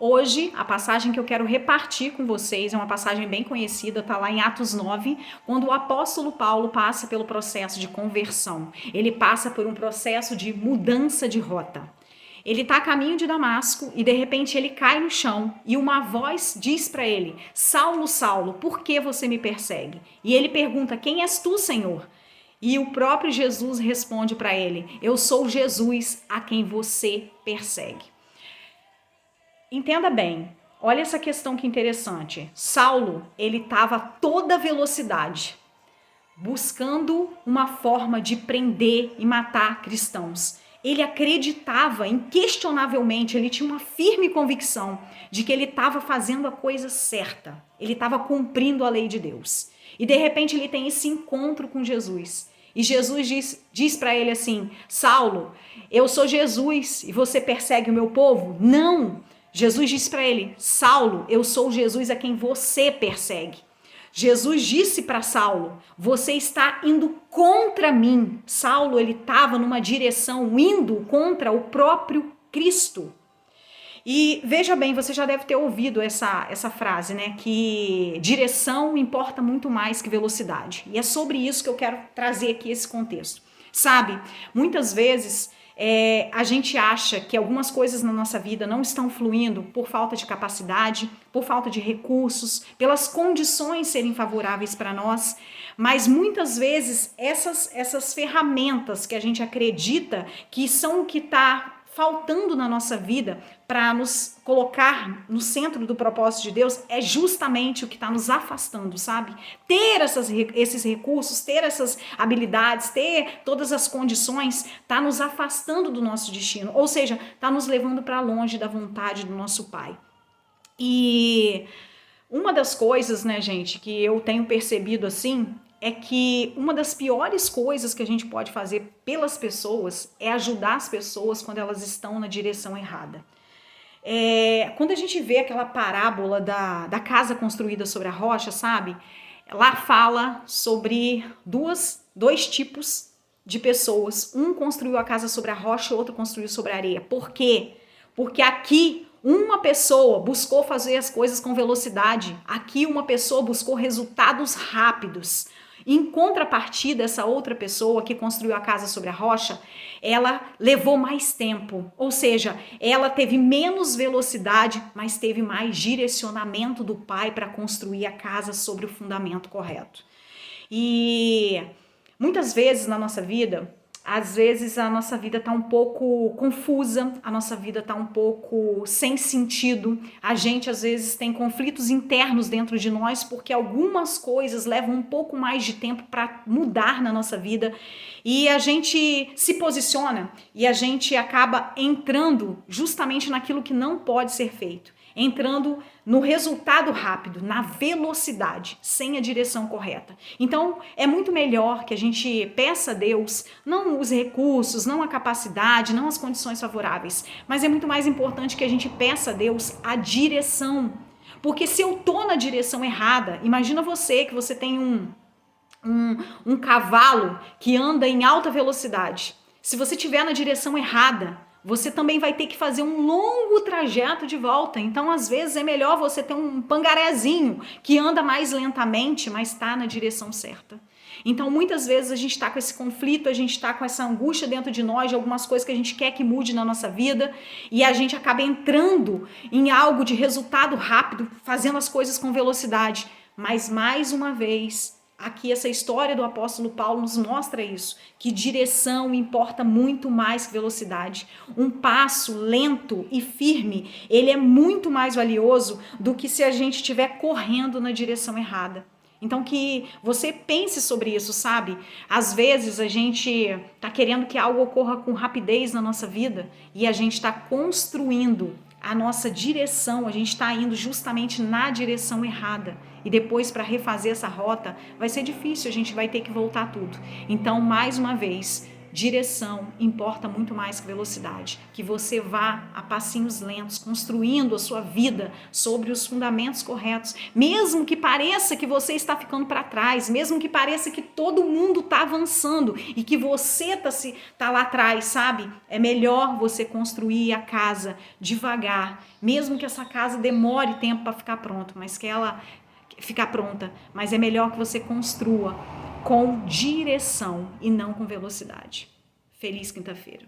Hoje, a passagem que eu quero repartir com vocês é uma passagem bem conhecida, está lá em Atos 9, quando o apóstolo Paulo passa pelo processo de conversão. Ele passa por um processo de mudança de rota. Ele está a caminho de Damasco e de repente ele cai no chão e uma voz diz para ele: Saulo, Saulo, por que você me persegue? E ele pergunta: quem és tu, Senhor? E o próprio Jesus responde para ele: eu sou Jesus a quem você persegue. Entenda bem, olha essa questão que interessante. Saulo, ele estava a toda velocidade, buscando uma forma de prender e matar cristãos. Ele acreditava inquestionavelmente, ele tinha uma firme convicção de que ele estava fazendo a coisa certa, ele estava cumprindo a lei de Deus. E de repente ele tem esse encontro com Jesus. E Jesus diz para ele assim: Saulo, eu sou Jesus e você persegue o meu povo? Não! Jesus diz para ele: Saulo, eu sou Jesus a quem você persegue. Jesus disse para Saulo: você está indo contra mim. Saulo, ele estava numa direção indo contra o próprio Cristo. E veja bem, você já deve ter ouvido essa frase, né? Que direção importa muito mais que velocidade. E é sobre isso que eu quero trazer aqui esse contexto. Sabe, muitas vezes a gente acha que algumas coisas na nossa vida não estão fluindo por falta de capacidade, por falta de recursos, pelas condições serem favoráveis para nós, mas muitas vezes essas ferramentas que a gente acredita que são o que está faltando na nossa vida para nos colocar no centro do propósito de Deus é justamente o que está nos afastando, sabe? Ter esses recursos, ter essas habilidades, ter todas as condições, está nos afastando do nosso destino, ou seja, está nos levando para longe da vontade do nosso Pai. E uma das coisas, né, gente, que eu tenho percebido assim, é que uma das piores coisas que a gente pode fazer pelas pessoas é ajudar as pessoas quando elas estão na direção errada. Quando a gente vê aquela parábola da casa construída sobre a rocha, sabe? Lá fala sobre dois tipos de pessoas. Um construiu a casa sobre a rocha, o outro construiu sobre a areia. Por quê? Porque aqui uma pessoa buscou fazer as coisas com velocidade. Aqui uma pessoa buscou resultados rápidos. Em contrapartida, essa outra pessoa que construiu a casa sobre a rocha, ela levou mais tempo, ou seja, ela teve menos velocidade, mas teve mais direcionamento do Pai para construir a casa sobre o fundamento correto. E muitas vezes na nossa vida, às vezes a nossa vida está um pouco confusa, a nossa vida está um pouco sem sentido, a gente às vezes tem conflitos internos dentro de nós porque algumas coisas levam um pouco mais de tempo para mudar na nossa vida e a gente se posiciona e a gente acaba entrando justamente naquilo que não pode ser feito. Entrando no resultado rápido, na velocidade, sem a direção correta. Então, é muito melhor que a gente peça a Deus, não os recursos, não a capacidade, não as condições favoráveis, mas é muito mais importante que a gente peça a Deus a direção. Porque se eu tô na direção errada, imagina você que você tem um cavalo que anda em alta velocidade. Se você estiver na direção errada, você também vai ter que fazer um longo trajeto de volta. Então, às vezes, é melhor você ter um pangarezinho que anda mais lentamente, mas está na direção certa. Então, muitas vezes, a gente está com esse conflito, a gente está com essa angústia dentro de nós, de algumas coisas que a gente quer que mude na nossa vida, e a gente acaba entrando em algo de resultado rápido, fazendo as coisas com velocidade. Mas, mais uma vez, aqui essa história do apóstolo Paulo nos mostra isso, que direção importa muito mais que velocidade. Um passo lento e firme, ele é muito mais valioso do que se a gente estiver correndo na direção errada. Então que você pense sobre isso, sabe? Às vezes a gente tá querendo que algo ocorra com rapidez na nossa vida e a gente está construindo a nossa direção, a gente está indo justamente na direção errada. E depois, para refazer essa rota, vai ser difícil, a gente vai ter que voltar tudo. Então, mais uma vez, Direção importa muito mais que velocidade. Que você vá a passinhos lentos, construindo a sua vida sobre os fundamentos corretos. Mesmo que pareça que você está ficando para trás, mesmo que pareça que todo mundo está avançando e que você tá lá atrás, sabe? É melhor você construir a casa devagar, mesmo que essa casa demore tempo para ficar pronta, mas é melhor que você construa com direção e não com velocidade. Feliz quinta-feira.